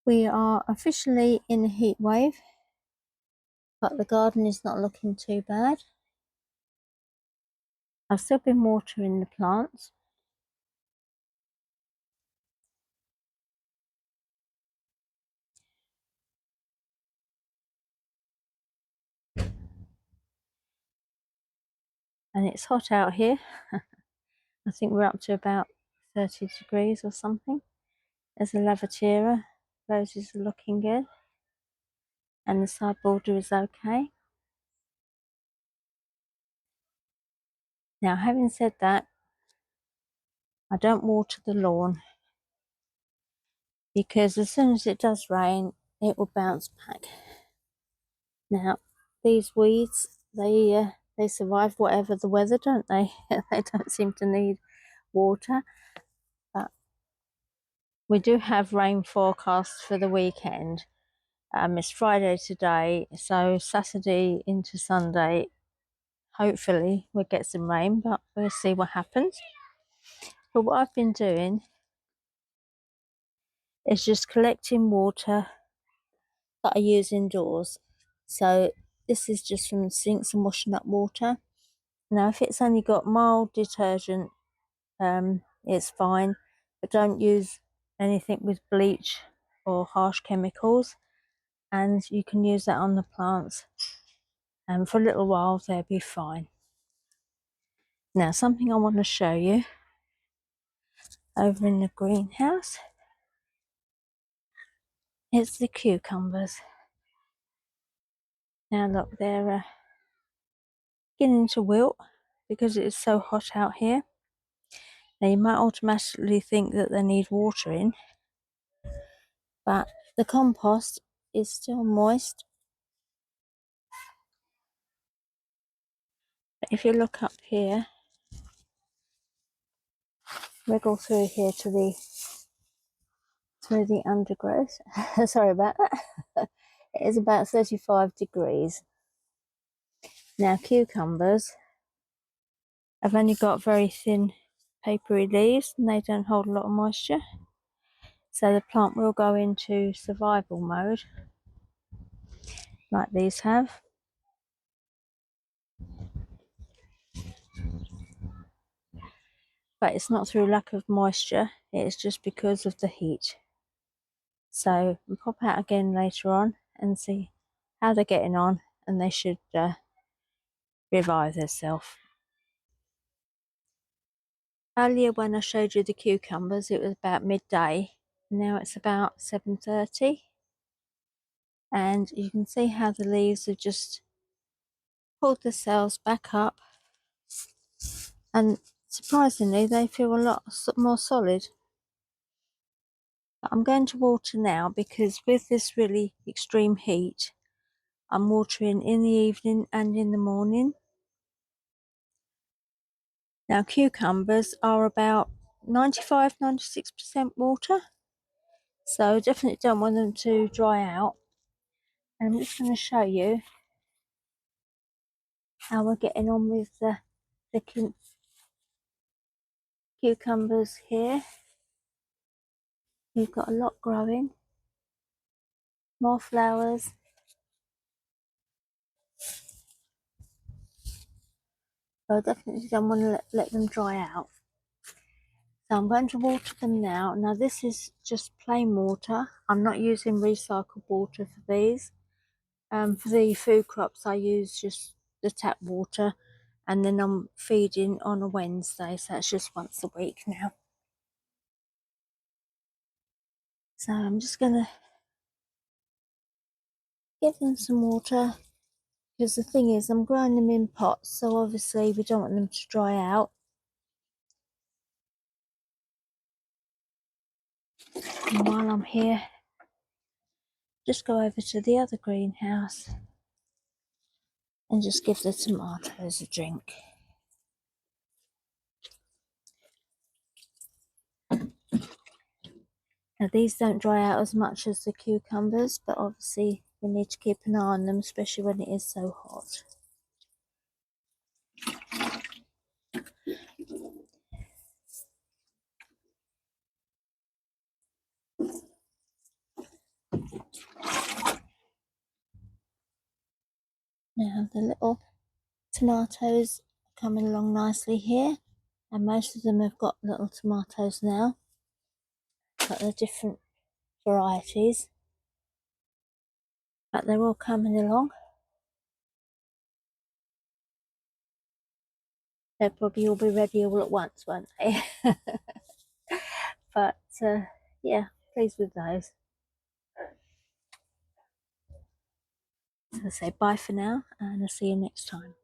We are officially in a heat wave, but the garden is not looking too bad. I've still been watering the plants. And it's hot out here. I think we're up to about 30 degrees or something. There's a lavatiera. Roses are looking good. And the side border is okay. Now, having said that, I don't water the lawn because as soon as it does rain, it will bounce back. Now, these weeds, they survive whatever the weather, don't they? They don't seem to need water. But we do have rain forecast for the weekend. It's Friday today, so Saturday into Sunday, hopefully we'll get some rain, but we'll see what happens. But what I've been doing is just collecting water that I use indoors. So this is just from the sinks and washing up water. Now, if it's only got mild detergent, it's fine, but don't use anything with bleach or harsh chemicals, and you can use that on the plants, and for a little while they'll be fine. Now, something I want to show you over in the greenhouse is the cucumbers. Now look, they're beginning to wilt because it is so hot out here. Now you might automatically think that they need watering, but the compost is still moist. But if you look up here, wriggle through here to the undergrowth. Sorry about that. It is about 35 degrees. Now cucumbers have only got very thin papery leaves and they don't hold a lot of moisture. So the plant will go into survival mode like these have. But it's not through lack of moisture, it's just because of the heat. So we'll pop out again later on and see how they're getting on, and they should revive themselves. Earlier when I showed you the cucumbers, it was about midday. Now it's about 7:30, and you can see how the leaves have just pulled themselves back up, and surprisingly they feel a lot more solid. But I'm going to water now because with this really extreme heat, I'm watering in the evening and in the morning. Now cucumbers are about 95–96% water, so definitely don't want them to dry out. And I'm just going to show you how we're getting on with the cucumbers here. We've got a lot growing, more flowers. So I definitely don't want to let them dry out. So I'm going to water them now. Now this is just plain water. I'm not using recycled water for these. For the food crops I use just the tap water, and then I'm feeding on a Wednesday, so it's just once a week now. So I'm just going to give them some water, because the thing is I'm growing them in pots, so obviously we don't want them to dry out. And while I'm here, just go over to the other greenhouse and just give the tomatoes a drink. Now these don't dry out as much as the cucumbers, but obviously we need to keep an eye on them, especially when it is so hot. Now the little tomatoes are coming along nicely here, and most of them have got little tomatoes now, but they're different varieties, but they're all coming along. They'll probably all be ready all at once, won't they? But yeah, pleased with those. So I say bye for now, and I'll see you next time.